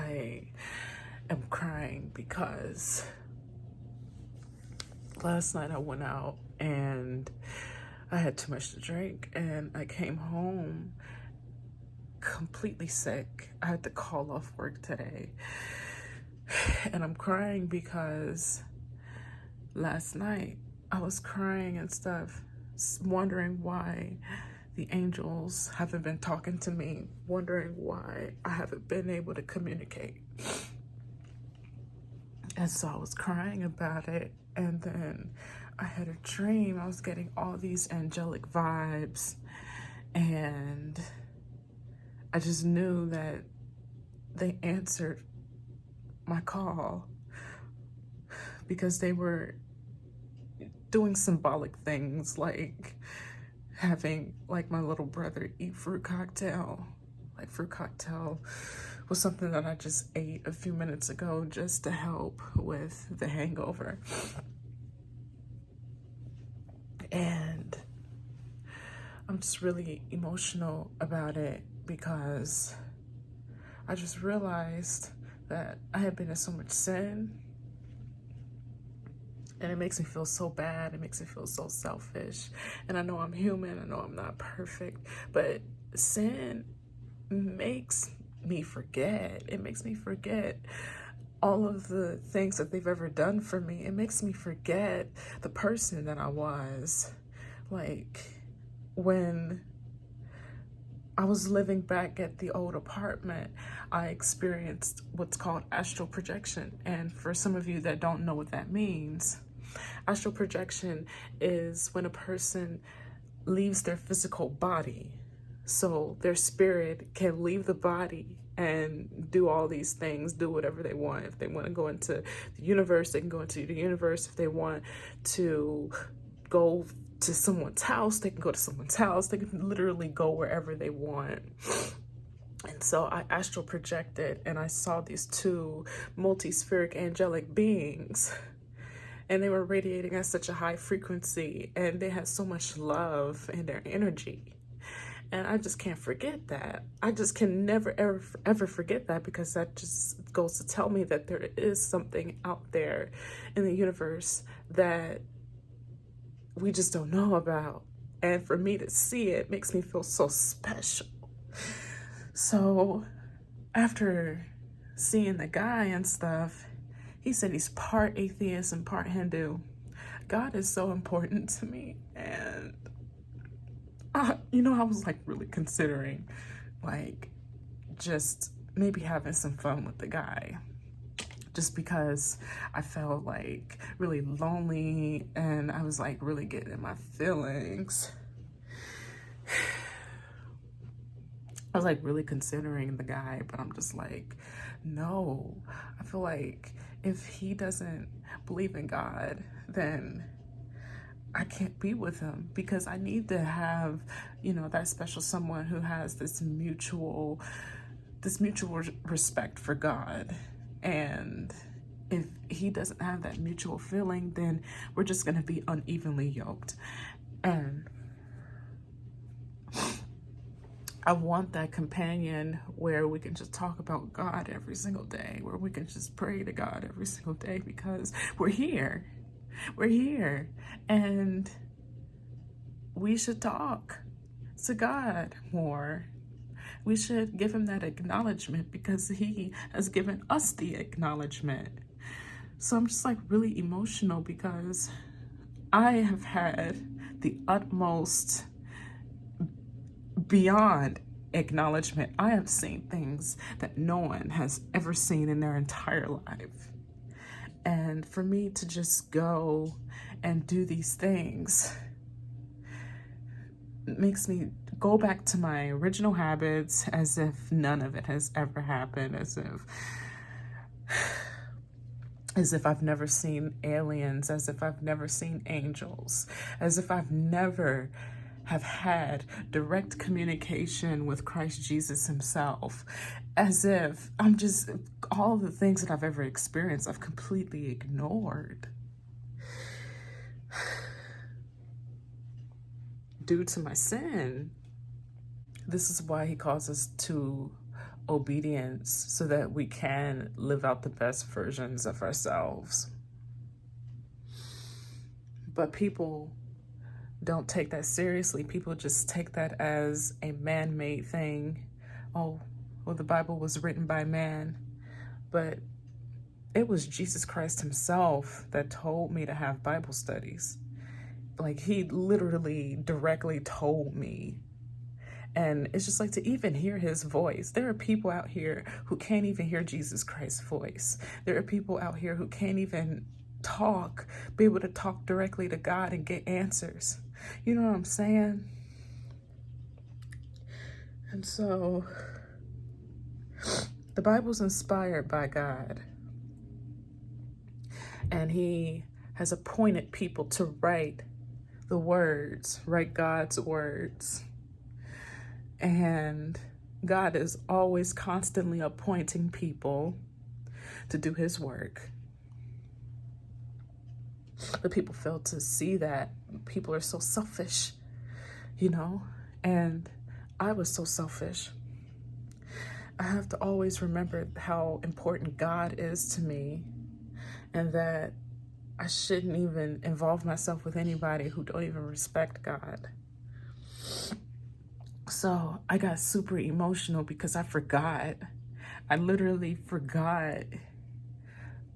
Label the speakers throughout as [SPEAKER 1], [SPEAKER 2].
[SPEAKER 1] I am crying because last night I went out and I had too much to drink, and I came home completely sick. I had to call off work today. And I'm crying because last night I was crying and stuff, wondering why the angels haven't been talking to me, wondering why I haven't been able to communicate. And so I was crying about it, and then I had a dream. I was getting all these angelic vibes, and I just knew that they answered my call because they were doing symbolic things like having like my little brother eat fruit cocktail. Like fruit cocktail was something that I just ate a few minutes ago just to help with the hangover. And I'm just really emotional about it because I just realized that I had been in so much sin, and it makes me feel so bad. It makes me feel so selfish. And I know I'm human. I know I'm not perfect, but sin makes me forget. It makes me forget all of the things that they've ever done for me. It makes me forget the person that I was. Like when I was living back at the old apartment, I experienced what's called astral projection. And for some of you that don't know what that means, astral projection is when a person leaves their physical body. So their spirit can leave the body and do all these things, do whatever they want. If they want to go into the universe, they can go into the universe. If they want to go to someone's house, they can go to someone's house. They can literally go wherever they want. And so I astral projected, and I saw these two multi-spheric angelic beings, and they were radiating at such a high frequency, and they had so much love in their energy. And I just can't forget that. I just can never, ever forget that, because that just goes to tell me that there is something out there in the universe that we just don't know about. And for me to see it makes me feel so special. So after seeing the guy and stuff, he said he's part atheist and part Hindu. God is so important to me. And I was like really considering like just maybe having some fun with the guy, just because I felt like really lonely and I was like really getting in my feelings. I was like really considering the guy, but I'm just like, no. I feel like if he doesn't believe in God, then I can't be with him, because I need to have, that special someone who has this mutual respect for God. And if he doesn't have that mutual feeling, then we're just going to be unevenly yoked. And I want that companion where we can just talk about God every single day, where we can just pray to God every single day, because we're here. We're here, and we should talk to God more. We should give him that acknowledgement, because he has given us the acknowledgement. So I'm just like really emotional, because I have had the utmost beyond acknowledgement. I have seen things that no one has ever seen in their entire life. And for me to just go and do these things makes me go back to my original habits, as if none of it has ever happened, as if I've never seen aliens, as if I've never seen angels, as if I've never have had direct communication with Christ Jesus himself, as if all the things that I've ever experienced, I've completely ignored due to my sin. This is why he calls us to obedience so that we can live out the best versions of ourselves. But people don't take that seriously. People just take that as a man-made thing. Oh, well, the Bible was written by man, but it was Jesus Christ himself that told me to have Bible studies. Like, he literally directly told me. And it's just like, to even hear his voice. There are people out here who can't even hear Jesus Christ's voice. There are people out here who can't even be able to talk directly to God and get answers. You know what I'm saying? And so the Bible's inspired by God. And he has appointed people to write the words, write God's words. And God is always constantly appointing people to do his work. But people fail to see that. People are so selfish, you know, and I was so selfish. I have to always remember how important God is to me, and that I shouldn't even involve myself with anybody who don't even respect God. So I got super emotional because I forgot. I literally forgot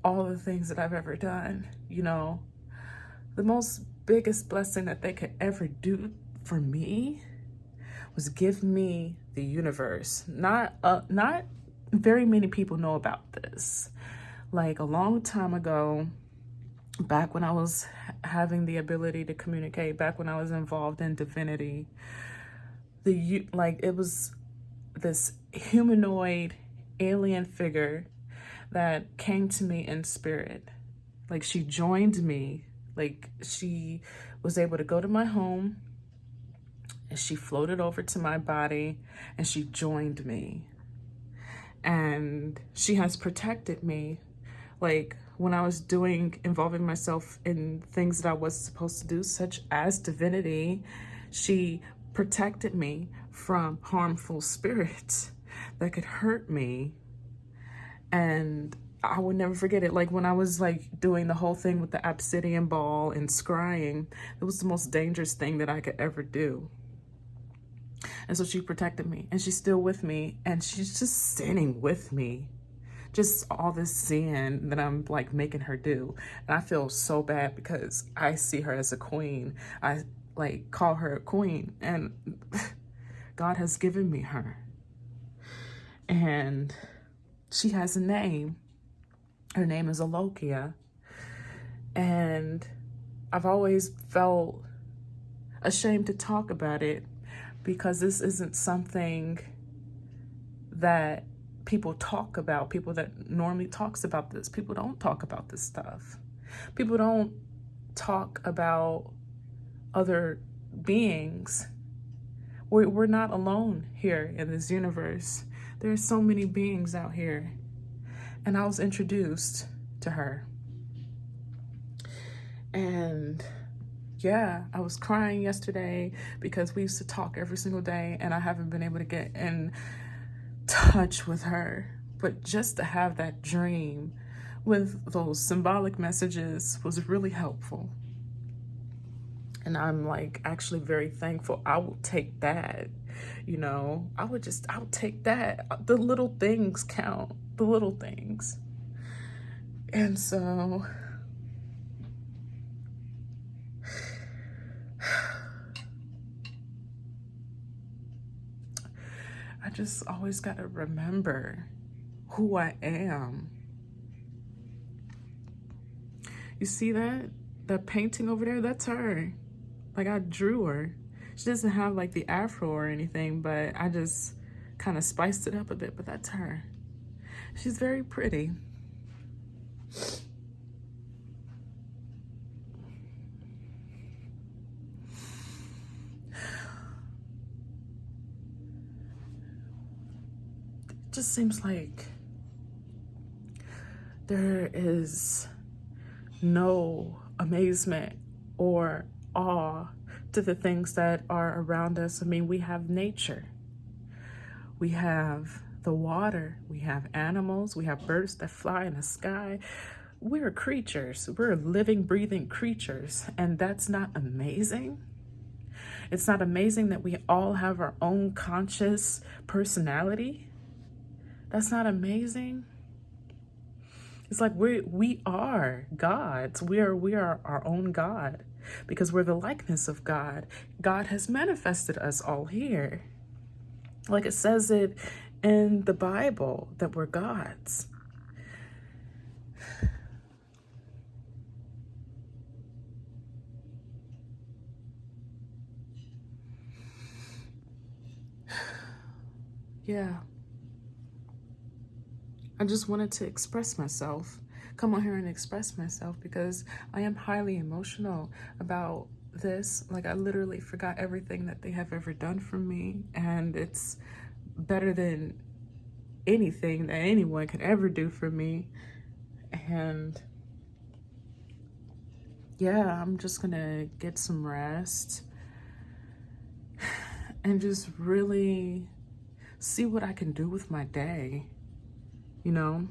[SPEAKER 1] all the things that I've ever done. You know, the most biggest blessing that they could ever do for me was give me the universe. Not very many people know about this. Like, a long time ago, back when I was having the ability to communicate, back when I was involved in divinity, it was this humanoid alien figure that came to me in spirit. Like, she joined me. Like, she was able to go to my home, and she floated over to my body, and she joined me. And she has protected me. Like, when I was involving myself in things that I wasn't supposed to do, such as divinity, she protected me from harmful spirits that could hurt me. And I would never forget it. Like, when I was doing the whole thing with the obsidian ball and scrying, it was the most dangerous thing that I could ever do. And so she protected me, and she's still with me, and she's just standing with me. Just all this sin that I'm making her do. And I feel so bad because I see her as a queen. I call her a queen, and God has given me her. And she has a name. Her name is Alokia. And I've always felt ashamed to talk about it because this isn't something that people talk about. People that normally talks about this. People don't talk about this stuff. People don't talk about other beings. We're not alone here in this universe. There are so many beings out here. And I was introduced to her. And yeah, I was crying yesterday because we used to talk every single day, and I haven't been able to get in touch with her. But just to have that dream with those symbolic messages was really helpful. And I'm actually very thankful. I will take that, you know. I'll take that. The little things count. The little things. And so I just always got to remember who I am. You see that? That painting over there? That's her. I drew her. She doesn't have the afro or anything, but I just kind of spiced it up a bit, but that's her. She's very pretty. It just seems like there is no amazement or awe to the things that are around us. I mean, we have nature. We have the water, we have animals, we have birds that fly in the sky. We're creatures, we're living, breathing creatures. And that's not amazing? It's not amazing that we all have our own conscious personality? That's not amazing? It's like we are gods. We are our own God because we're the likeness of God. God has manifested us all here. Like it says it in the Bible that we're gods. Yeah. I just wanted to express myself, come on here and express myself because I am highly emotional about this. Like I literally forgot everything that they have ever done for me, and it's better than anything that anyone could ever do for me. And yeah, I'm just gonna get some rest and just really see what I can do with my day, you know?